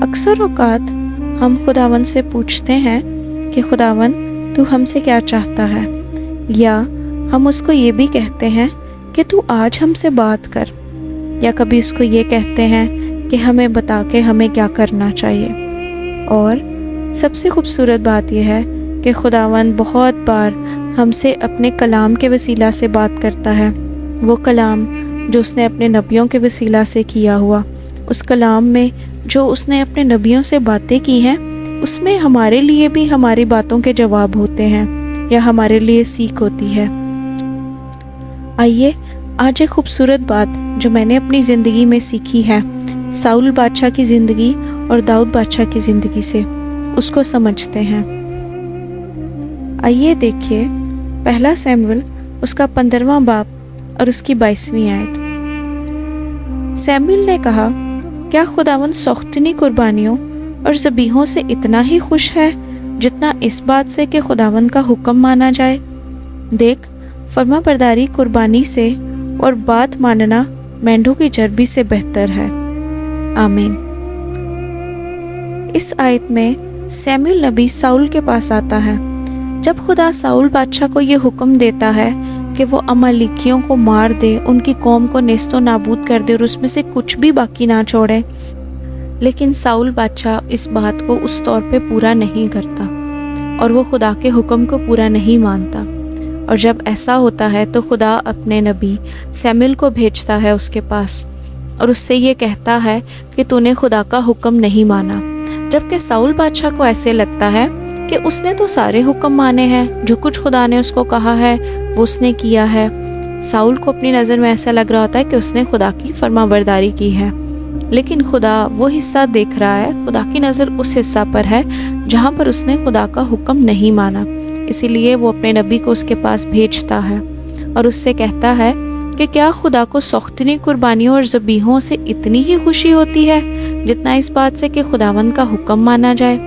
اکثر اوقات ہم خداوند سے پوچھتے ہیں کہ خداوند تو ہم سے کیا چاہتا ہے، یا ہم اس کو یہ بھی کہتے ہیں کہ تو آج ہم سے بات کر، یا کبھی اس کو یہ کہتے ہیں کہ ہمیں بتا کے ہمیں کیا کرنا چاہیے۔ اور سب سے خوبصورت بات یہ ہے کہ خداوند بہت بار ہم سے اپنے کلام کے وسیلہ سے بات کرتا ہے، وہ کلام جو اس نے اپنے نبیوں کے وسیلہ سے کیا ہوا، اس کلام میں جو اس نے اپنے نبیوں سے باتیں کی ہیں، اس میں ہمارے لیے بھی ہماری باتوں کے جواب ہوتے ہیں یا ہمارے لیے سیکھ ہوتی ہے۔ آئیے آج ایک خوبصورت بات جو میں نے اپنی زندگی میں سیکھی ہے، ساؤل بادشاہ کی زندگی اور داؤد بادشاہ کی زندگی سے، اس کو سمجھتے ہیں۔ آئیے دیکھیے پہلا سیموئیل اس کا 15واں باب اور اس کی 22ویں آیت۔ سیموئیل نے کہا، کیا خداوند سوختنی قربانیوں اور ذبیحوں سے اتنا ہی خوش ہے جتنا اس بات سے کہ خداوند کا حکم مانا جائے؟ دیکھ، فرما برداری قربانی سے اور بات ماننا مینڈوں کی چربی سے بہتر ہے۔ آمین۔ اس آیت میں سیموئیل نبی ساؤل کے پاس آتا ہے۔ جب خدا ساؤل بادشاہ کو یہ حکم دیتا ہے کہ وہ عمالیکیوں کو مار دے، ان کی قوم کو نیست و نابود کر دے اور اس میں سے کچھ بھی باقی نہ چھوڑے، لیکن ساؤل بادشاہ اس بات کو اس طور پہ پورا نہیں کرتا اور وہ خدا کے حکم کو پورا نہیں مانتا۔ اور جب ایسا ہوتا ہے تو خدا اپنے نبی سیموئیل کو بھیجتا ہے اس کے پاس اور اس سے یہ کہتا ہے کہ تو نے خدا کا حکم نہیں مانا، جبکہ ساؤل بادشاہ کو ایسے لگتا ہے کہ اس نے تو سارے حکم مانے ہیں، جو کچھ خدا نے اس کو کہا ہے وہ اس نے کیا ہے۔ ساؤل کو اپنی نظر میں ایسا لگ رہا ہوتا ہے کہ اس نے خدا کی فرما برداری کی ہے، لیکن خدا وہ حصہ دیکھ رہا ہے، خدا کی نظر اس حصہ پر ہے جہاں پر اس نے خدا کا حکم نہیں مانا۔ اسی لیے وہ اپنے نبی کو اس کے پاس بھیجتا ہے اور اس سے کہتا ہے کہ کیا خدا کو سوختنی قربانیوں اور ذبیحوں سے اتنی ہی خوشی ہوتی ہے جتنا اس بات سے کہ خداوند کا حکم مانا جائے؟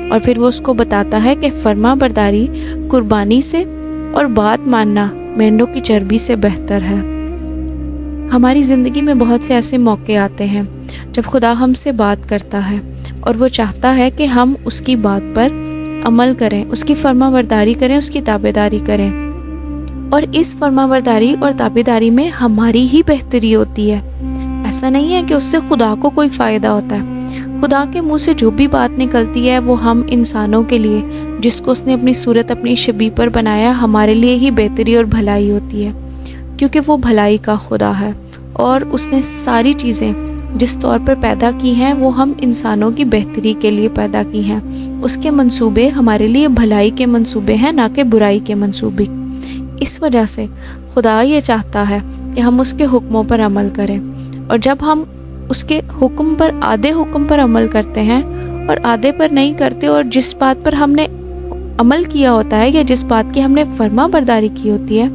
اور پھر وہ اس کو بتاتا ہے کہ فرما برداری قربانی سے اور بات ماننا مینڈوں کی چربی سے بہتر ہے۔ ہماری زندگی میں بہت سے ایسے موقع آتے ہیں جب خدا ہم سے بات کرتا ہے اور وہ چاہتا ہے کہ ہم اس کی بات پر عمل کریں، اس کی فرما برداری کریں، اس کی تابعداری کریں، اور اس فرما برداری اور تابعداری میں ہماری ہی بہتری ہوتی ہے۔ ایسا نہیں ہے کہ اس سے خدا کو کوئی فائدہ ہوتا ہے۔ خدا کے منہ سے جو بھی بات نکلتی ہے وہ ہم انسانوں کے لیے، جس کو اس نے اپنی صورت اپنی شبیہ پر بنایا، ہمارے لیے ہی بہتری اور بھلائی ہوتی ہے، کیونکہ وہ بھلائی کا خدا ہے اور اس نے ساری چیزیں جس طور پر پیدا کی ہیں وہ ہم انسانوں کی بہتری کے لیے پیدا کی ہیں۔ اس کے منصوبے ہمارے لیے بھلائی کے منصوبے ہیں، نہ کہ برائی کے منصوبے۔ اس وجہ سے خدا یہ چاہتا ہے کہ ہم اس کے حکموں پر عمل کریں، اور جب ہم اس کے حکم پر، آدھے حکم پر عمل کرتے ہیں اور آدھے پر نہیں کرتے، اور جس بات پر ہم نے عمل کیا ہوتا ہے یا جس بات کی ہم نے فرما برداری کی ہوتی ہے،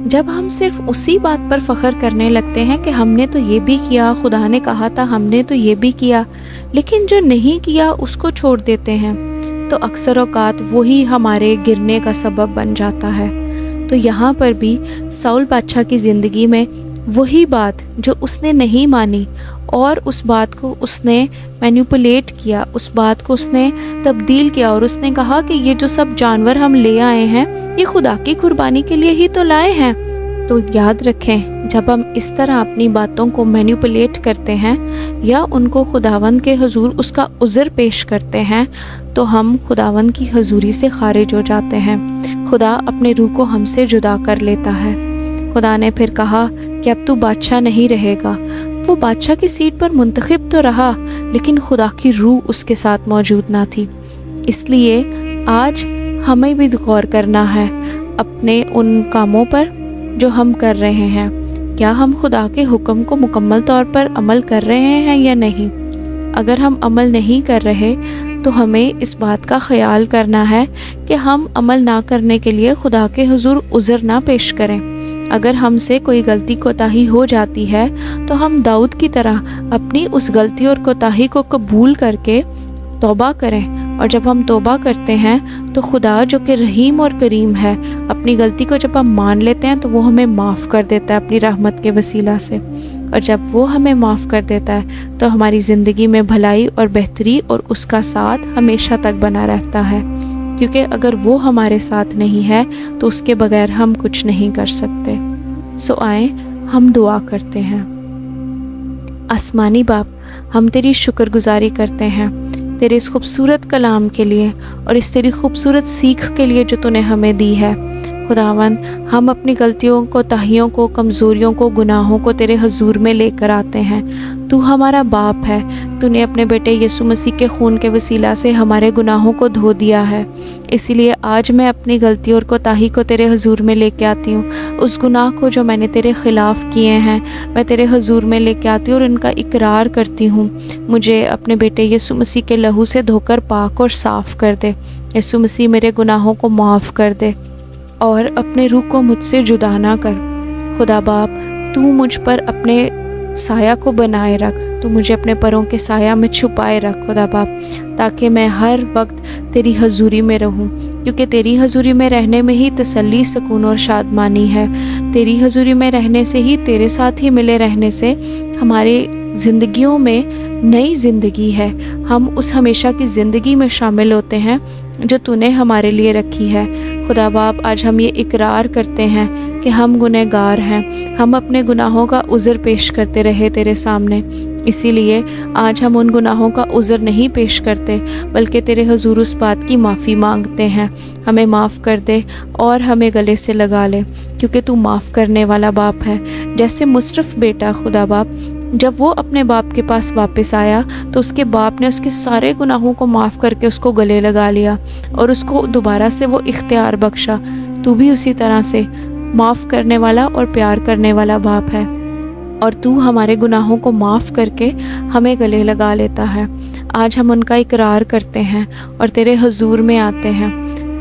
جب ہم صرف اسی بات پر فخر کرنے لگتے ہیں کہ ہم نے تو یہ بھی کیا، خدا نے کہا تھا ہم نے تو یہ بھی کیا، لیکن جو نہیں کیا اس کو چھوڑ دیتے ہیں، تو اکثر اوقات وہی ہمارے گرنے کا سبب بن جاتا ہے۔ تو یہاں پر بھی ساؤل بادشاہ کی زندگی میں وہی بات جو اس نے نہیں مانی اور اس بات کو اس نے مینیپولیٹ کیا، اس بات کو اس نے تبدیل کیا، اور اس نے کہا کہ یہ جو سب جانور ہم لے آئے ہیں یہ خدا کی قربانی کے لیے ہی تو لائے ہیں۔ تو یاد رکھیں، جب ہم اس طرح اپنی باتوں کو مینیپولیٹ کرتے ہیں یا ان کو خداوند کے حضور اس کا عذر پیش کرتے ہیں، تو ہم خداوند کی حضوری سے خارج ہو جاتے ہیں، خدا اپنے روح کو ہم سے جدا کر لیتا ہے۔ خدا نے پھر کہا کہ اب تو بادشاہ نہیں رہے گا۔ وہ بادشاہ کی سیٹ پر منتخب تو رہا، لیکن خدا کی روح اس کے ساتھ موجود نہ تھی۔ اس لیے آج ہمیں بھی غور کرنا ہے اپنے ان کاموں پر جو ہم کر رہے ہیں، کیا ہم خدا کے حکم کو مکمل طور پر عمل کر رہے ہیں یا نہیں؟ اگر ہم عمل نہیں کر رہے تو ہمیں اس بات کا خیال کرنا ہے کہ ہم عمل نہ کرنے کے لیے خدا کے حضور عذر نہ پیش کریں۔ اگر ہم سے کوئی غلطی کوتاہی ہو جاتی ہے تو ہم داؤد کی طرح اپنی اس غلطی اور کوتاہی کو قبول کر کے توبہ کریں، اور جب ہم توبہ کرتے ہیں تو خدا جو کہ رحیم اور کریم ہے، اپنی غلطی کو جب ہم مان لیتے ہیں تو وہ ہمیں معاف کر دیتا ہے اپنی رحمت کے وسیلہ سے، اور جب وہ ہمیں معاف کر دیتا ہے تو ہماری زندگی میں بھلائی اور بہتری اور اس کا ساتھ ہمیشہ تک بنا رہتا ہے، کیونکہ اگر وہ ہمارے ساتھ نہیں ہے تو اس کے بغیر ہم کچھ نہیں کر سکتے۔ سو آئیں ہم دعا کرتے ہیں۔ آسمانی باپ، ہم تیری شکر گزاری کرتے ہیں تیرے اس خوبصورت کلام کے لیے اور اس تیری خوبصورت سیکھ کے لیے جو تو نے ہمیں دی ہے۔ خداوند، ہم اپنی غلطیوں کو، تاہیوں کو، کمزوریوں کو، گناہوں کو تیرے حضور میں لے کر آتے ہیں۔ تو ہمارا باپ ہے، تو نے اپنے بیٹے یسوع مسیح کے خون کے وسیلہ سے ہمارے گناہوں کو دھو دیا ہے۔ اسی لیے آج میں اپنی غلطی اور کوتاہی کو تیرے حضور میں لے کے آتی ہوں۔ اس گناہ کو جو میں نے تیرے خلاف کیے ہیں میں تیرے حضور میں لے کے آتی ہوں اور ان کا اقرار کرتی ہوں۔ مجھے اپنے بیٹے یسوع مسیح کے لہو سے دھو کر پاک اور صاف کر دے۔ یسوع مسیح میرے گناہوں کو معاف کر دے اور اپنے روح کو مجھ سے جدا نہ کر۔ خدا باپ، تو مجھ پر اپنے سایہ کو بنائے رکھ، تو مجھے اپنے پروں کے سایہ میں چھپائے رکھ خدا باپ، تاکہ میں ہر وقت تیری حضوری میں رہوں، کیونکہ تیری حضوری میں رہنے میں ہی تسلی، سکون اور شادمانی ہے۔ تیری حضوری میں رہنے سے ہی، تیرے ساتھ ہی ملے رہنے سے ہماری زندگیوں میں نئی زندگی ہے۔ ہم اس ہمیشہ کی زندگی میں شامل ہوتے ہیں جو تو نے ہمارے لیے رکھی ہے۔ خدا باپ، آج ہم یہ اقرار کرتے ہیں کہ ہم گنہگار ہیں، ہم اپنے گناہوں کا عذر پیش کرتے رہے تیرے سامنے۔ اسی لیے آج ہم ان گناہوں کا عذر نہیں پیش کرتے، بلکہ تیرے حضور اس بات کی معافی مانگتے ہیں۔ ہمیں معاف کر دے اور ہمیں گلے سے لگا لے، کیونکہ تو معاف کرنے والا باپ ہے۔ جیسے مصرف بیٹا خدا باپ، جب وہ اپنے باپ کے پاس واپس آیا تو اس کے باپ نے اس کے سارے گناہوں کو معاف کر کے اس کو گلے لگا لیا اور اس کو دوبارہ سے وہ اختیار بخشا۔ تو بھی اسی طرح سے معاف کرنے والا اور پیار کرنے والا باپ ہے، اور تو ہمارے گناہوں کو معاف کر کے ہمیں گلے لگا لیتا ہے۔ آج ہم ان کا اقرار کرتے ہیں اور تیرے حضور میں آتے ہیں،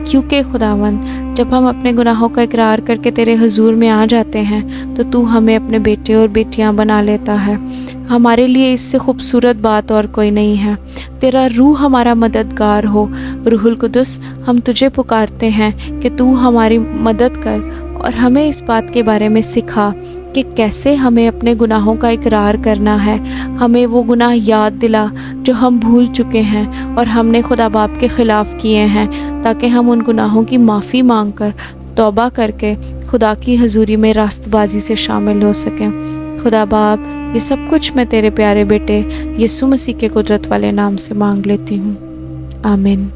کیونکہ خداوند، جب ہم اپنے گناہوں کا اقرار کر کے تیرے حضور میں آ جاتے ہیں تو ہمیں اپنے بیٹے اور بیٹیاں بنا لیتا ہے۔ ہمارے لیے اس سے خوبصورت بات اور کوئی نہیں ہے۔ تیرا روح ہمارا مددگار ہو۔ روح القدس، ہم تجھے پکارتے ہیں کہ تو ہماری مدد کر اور ہمیں اس بات کے بارے میں سکھا کہ کیسے ہمیں اپنے گناہوں کا اقرار کرنا ہے۔ ہمیں وہ گناہ یاد دلا جو ہم بھول چکے ہیں اور ہم نے خدا باپ کے خلاف کیے ہیں، تاکہ ہم ان گناہوں کی معافی مانگ کر، توبہ کر کے خدا کی حضوری میں راست بازی سے شامل ہو سکیں۔ خدا باپ، یہ سب کچھ میں تیرے پیارے بیٹے یسوع مسیح کے قدرت والے نام سے مانگ لیتی ہوں، آمین۔